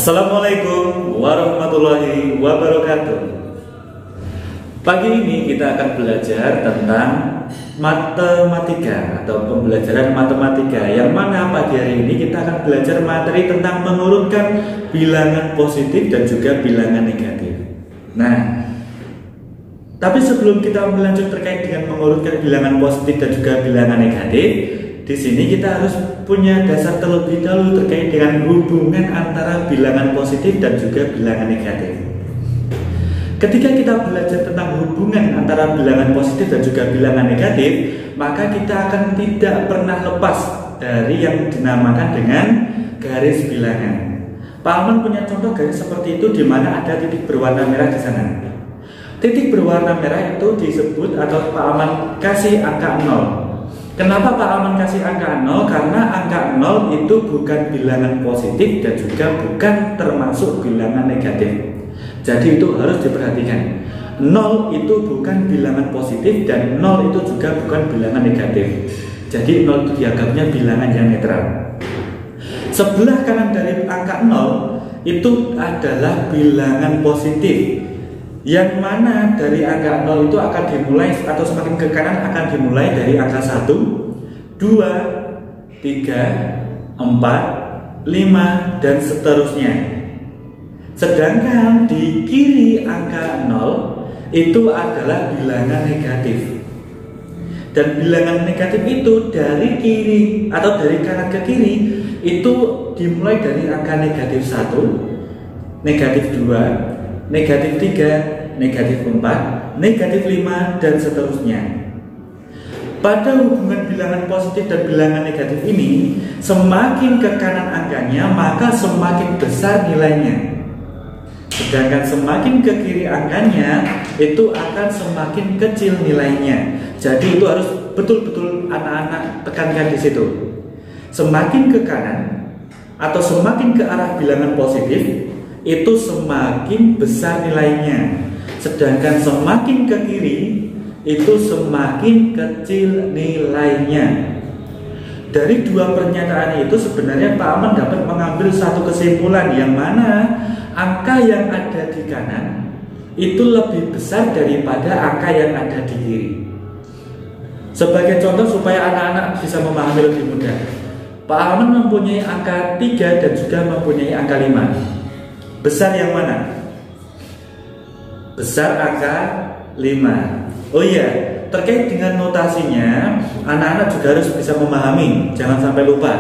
Assalamualaikum warahmatullahi wabarakatuh. Pagi ini kita akan belajar tentang matematika atau pembelajaran matematika, yang mana pagi hari ini kita akan belajar materi tentang mengurutkan bilangan positif dan juga bilangan negatif. Nah, tapi sebelum kita melanjut terkait dengan mengurutkan bilangan positif dan juga bilangan negatif, di sini kita harus punya dasar terlebih dahulu terkait dengan hubungan antara bilangan positif dan juga bilangan negatif. Ketika kita belajar tentang hubungan antara bilangan positif dan juga bilangan negatif, maka kita akan tidak pernah lepas dari yang dinamakan dengan garis bilangan. Pak Alman punya contoh garis seperti itu, di mana ada titik berwarna merah di sana. Titik berwarna merah itu disebut atau Pak Alman kasih angka 0. Kenapa Pak Alman kasih angka 0? Karena angka 0 itu bukan bilangan positif dan juga bukan termasuk bilangan negatif. Jadi itu harus diperhatikan. 0 itu bukan bilangan positif dan 0 itu juga bukan bilangan negatif. Jadi 0 itu dianggapnya bilangan yang netral. Sebelah kanan dari angka 0 itu adalah bilangan positif, yang mana dari angka 0 itu akan dimulai atau semakin ke kanan akan dimulai dari angka 1, 2, 3, 4, 5 dan seterusnya. Sedangkan di kiri angka 0 itu adalah bilangan negatif. Dan bilangan negatif itu dari kiri atau dari kanan ke kiri itu dimulai dari angka negatif 1, negatif 2, negatif 3, negatif 4, negatif 5, dan seterusnya. Pada hubungan bilangan positif dan bilangan negatif ini, semakin ke kanan angkanya, maka semakin besar nilainya. Sedangkan semakin ke kiri angkanya, itu akan semakin kecil nilainya. Jadi itu harus betul-betul anak-anak tekankan di situ. Semakin ke kanan atau semakin ke arah bilangan positif, itu semakin besar nilainya. Sedangkan semakin ke kiri itu semakin kecil nilainya. Dari dua pernyataan itu sebenarnya Pak Aman dapat mengambil satu kesimpulan, yang mana angka yang ada di kanan itu lebih besar daripada angka yang ada di kiri. Sebagai contoh supaya anak-anak bisa memahami lebih mudah, Pak Aman mempunyai angka 3 dan juga mempunyai angka 5. Besar yang mana? Besar angka 5. Oh iya, terkait dengan notasinya, anak-anak juga harus bisa memahami, jangan sampai lupa.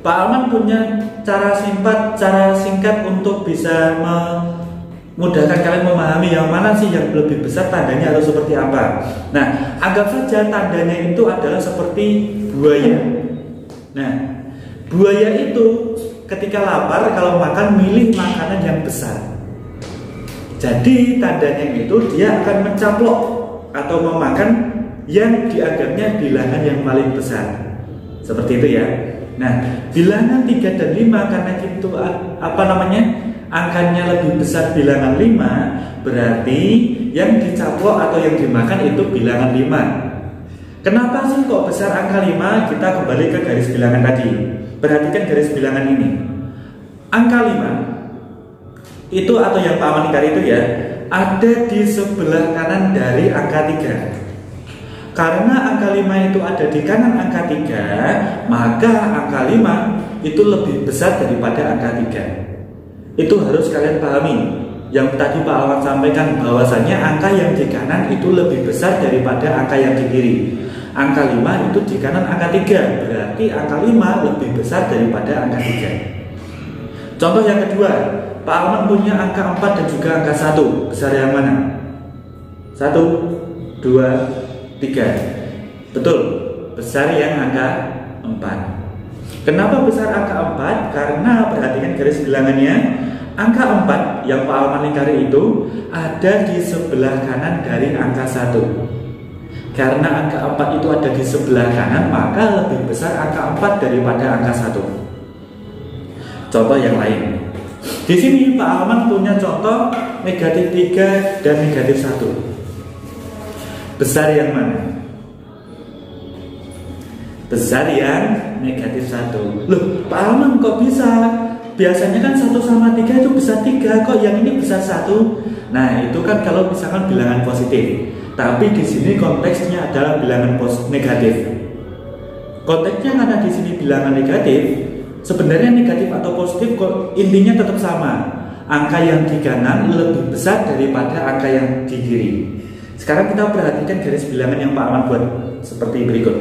Pak Alman punya cara singkat untuk bisa memudahkan kalian memahami yang mana sih yang lebih besar, tandanya harus seperti apa. Nah, anggap saja tandanya itu adalah seperti buaya. Nah, buaya itu ketika lapar, kalau makan milih makanan yang besar. Jadi tandanya itu dia akan mencaplok atau memakan yang dianggapnya bilangan yang paling besar. Seperti itu ya. Nah, bilangan 3 dan 5 karena itu angkanya lebih besar bilangan 5, berarti yang dicaplok atau yang dimakan itu bilangan 5. Kenapa sih kok besar angka 5? Kita kembali ke garis bilangan tadi. Perhatikan garis bilangan ini. Angka 5 itu atau yang Pak Aman cari itu ya, ada di sebelah kanan dari angka 3. Karena angka 5 itu ada di kanan angka 3, maka angka 5 itu lebih besar daripada angka 3. Itu harus kalian pahami. Yang tadi Pak Aman sampaikan bahwasanya angka yang di kanan itu lebih besar daripada angka yang di kiri. Angka 5 itu di kanan angka 3, berarti angka 5 lebih besar daripada angka 3. Contoh yang kedua, Pak Alman punya angka 4 dan juga angka 1. Besar yang mana? 1, 2, 3. Betul, besar yang angka 4. Kenapa besar angka 4? Karena perhatikan garis bilangannya, angka 4 yang Pak Alman lingkari itu ada di sebelah kanan dari angka 1. Karena angka 4 itu ada di sebelah kanan, maka lebih besar angka 4 daripada angka 1. Contoh yang lain. Di sini Pak Alman punya contoh negatif 3 dan negatif 1. Besar yang mana? Besar yang negatif 1. Loh, Pak Alman kok bisa biasanya kan 1 sama 3 itu besar 3, kok yang ini besar 1? Nah, itu kan kalau misalkan bilangan positif. Tapi di sini konteksnya adalah bilangan negatif. Konteksnya karena di sini bilangan negatif, sebenarnya negatif atau positif kok intinya tetap sama. Angka yang di kanan lebih besar daripada angka yang di kiri. Sekarang kita perhatikan garis bilangan yang Pak Arman buat seperti berikut.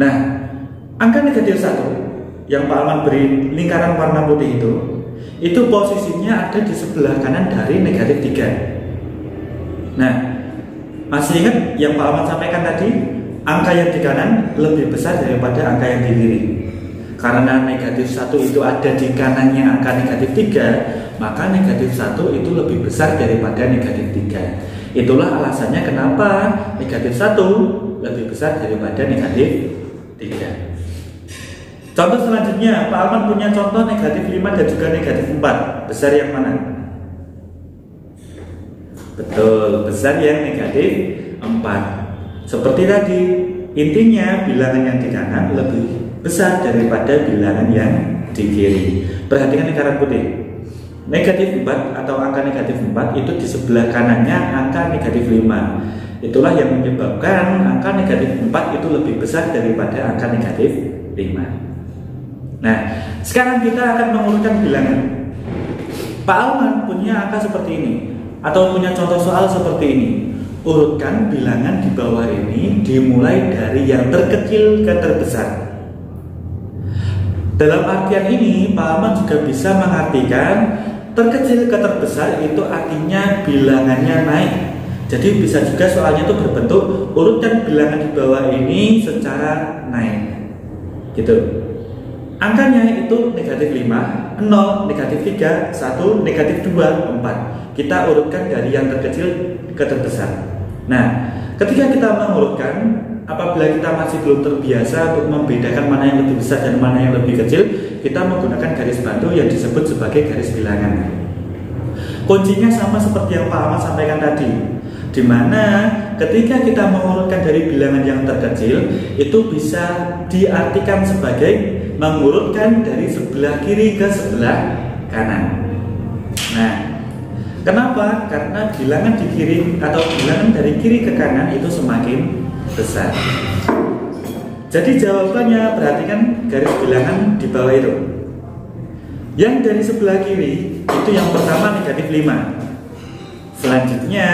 Nah, angka negatif 1 yang Pak Arman beri lingkaran warna putih itu posisinya ada di sebelah kanan dari negatif 3. Nah, masih ingat yang Pak Arman sampaikan tadi? Angka yang di kanan lebih besar daripada angka yang di kiri. Karena negatif 1 itu ada di kanannya angka negatif 3, maka negatif 1 itu lebih besar daripada negatif 3. Itulah alasannya kenapa negatif 1 lebih besar daripada negatif 3. Contoh selanjutnya, Pak Arman punya contoh negatif 5 dan juga negatif 4. Besar yang mana? Betul, besar yang negatif 4. Seperti tadi, intinya bilangan yang di kanan lebih besar daripada bilangan yang di kiri. Perhatikan lingkaran putih. Negatif 4 atau angka negatif 4 itu di sebelah kanannya angka negatif 5. Itulah yang menyebabkan angka negatif 4 itu lebih besar daripada angka negatif 5. Nah, sekarang kita akan mengurutkan bilangan. Pak Arman punya angka seperti ini atau punya contoh soal seperti ini. Urutkan bilangan di bawah ini dimulai dari yang terkecil ke terbesar. Dalam artian ini, Pak Arman juga bisa mengartikan terkecil ke terbesar itu artinya bilangannya naik. Jadi bisa juga soalnya itu berbentuk urutkan bilangan di bawah ini secara naik. Gitu. Angkanya itu negatif 5, 0, negatif 3, 1, negatif 2, 4. Kita urutkan dari yang terkecil ke terbesar. Nah, ketika kita mengurutkan, apabila kita masih belum terbiasa untuk membedakan mana yang lebih besar dan mana yang lebih kecil, kita menggunakan garis bantu yang disebut sebagai garis bilangan. Kuncinya sama seperti yang Pak Ahmad sampaikan tadi, di mana ketika kita mengurutkan dari bilangan yang terkecil, itu bisa diartikan sebagai mengurutkan dari sebelah kiri ke sebelah kanan. Nah, kenapa? Karena bilangan di kiri atau bilangan dari kiri ke kanan itu semakin besar. Jadi jawabannya, perhatikan garis bilangan di bawah itu. Yang dari sebelah kiri itu yang pertama negatif 5, selanjutnya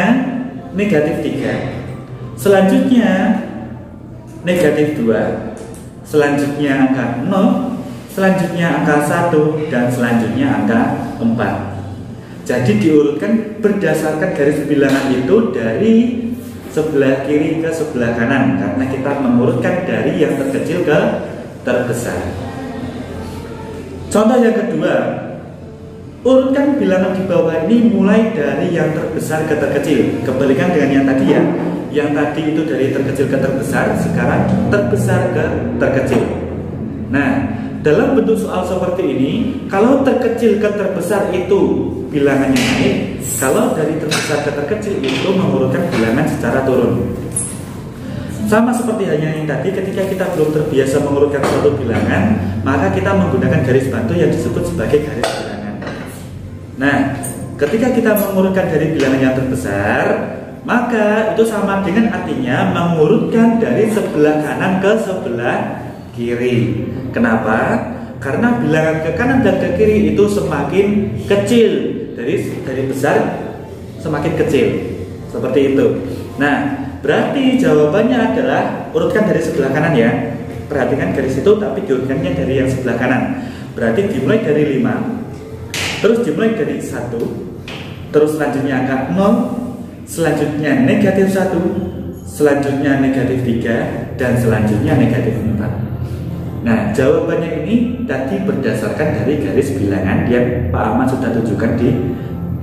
negatif 3, selanjutnya negatif 2, selanjutnya angka 0, selanjutnya angka 1, dan selanjutnya angka 4. Jadi diurutkan berdasarkan garis bilangan itu dari sebelah kiri ke sebelah kanan, karena kita mengurutkan dari yang terkecil ke terbesar. Contoh yang kedua, urutkan bilangan di bawah ini mulai dari yang terbesar ke terkecil. Kebalikan dengan yang tadi ya. Yang tadi itu dari terkecil ke terbesar, sekarang terbesar ke terkecil. Nah, dalam bentuk soal seperti ini, kalau terkecil ke terbesar itu bilangannya naik, kalau dari terbesar ke terkecil itu mengurutkan bilangan secara turun. Sama seperti halnya yang tadi, ketika kita belum terbiasa mengurutkan suatu bilangan, maka kita menggunakan garis bantu yang disebut sebagai garis bilangan. Nah, ketika kita mengurutkan dari bilangan yang terbesar, maka itu sama dengan artinya mengurutkan dari sebelah kanan ke sebelah kiri. Kenapa? Karena bilangan ke kanan dan ke kiri itu semakin kecil, dari besar semakin kecil, seperti itu. Nah, berarti jawabannya adalah urutkan dari sebelah kanan ya. Perhatikan garis itu, tapi diurutkannya dari yang sebelah kanan. Berarti dimulai dari 5, terus dimulai dari 1, terus selanjutnya angka 0, selanjutnya negatif 1, selanjutnya negatif 3, dan selanjutnya negatif 4. Nah, jawabannya ini tadi berdasarkan dari garis bilangan yang Pak Ahmad sudah tunjukkan di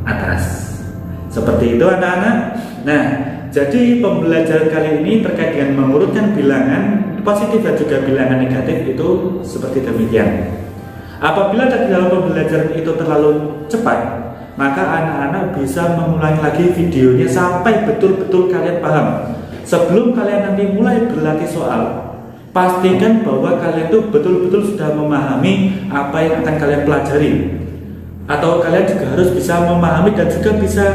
atas. Seperti itu anak-anak. Nah, jadi pembelajaran kali ini terkait dengan mengurutkan bilangan positif dan juga bilangan negatif itu seperti demikian. Apabila dalam pembelajaran itu terlalu cepat, maka anak-anak bisa mengulangi lagi videonya sampai betul-betul kalian paham. Sebelum kalian nanti mulai berlatih soal, pastikan bahwa kalian tuh betul-betul sudah memahami apa yang akan kalian pelajari, atau kalian juga harus bisa memahami dan juga bisa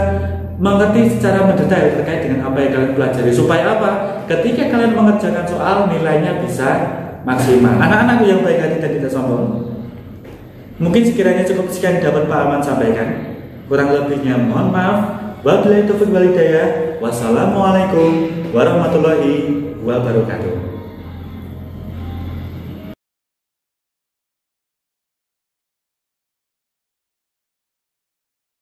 mengerti secara mendetail terkait dengan apa yang kalian pelajari, supaya apa? Ketika kalian mengerjakan soal, nilainya bisa maksimal. Anak-anakku yang baik hati dan tidak sombong, mungkin sekiranya cukup sekian dapat Pak Aman sampaikan. Kurang lebihnya mohon maaf. Wabillahi taufiq wal hidayah. Wassalamualaikum warahmatullahi wabarakatuh.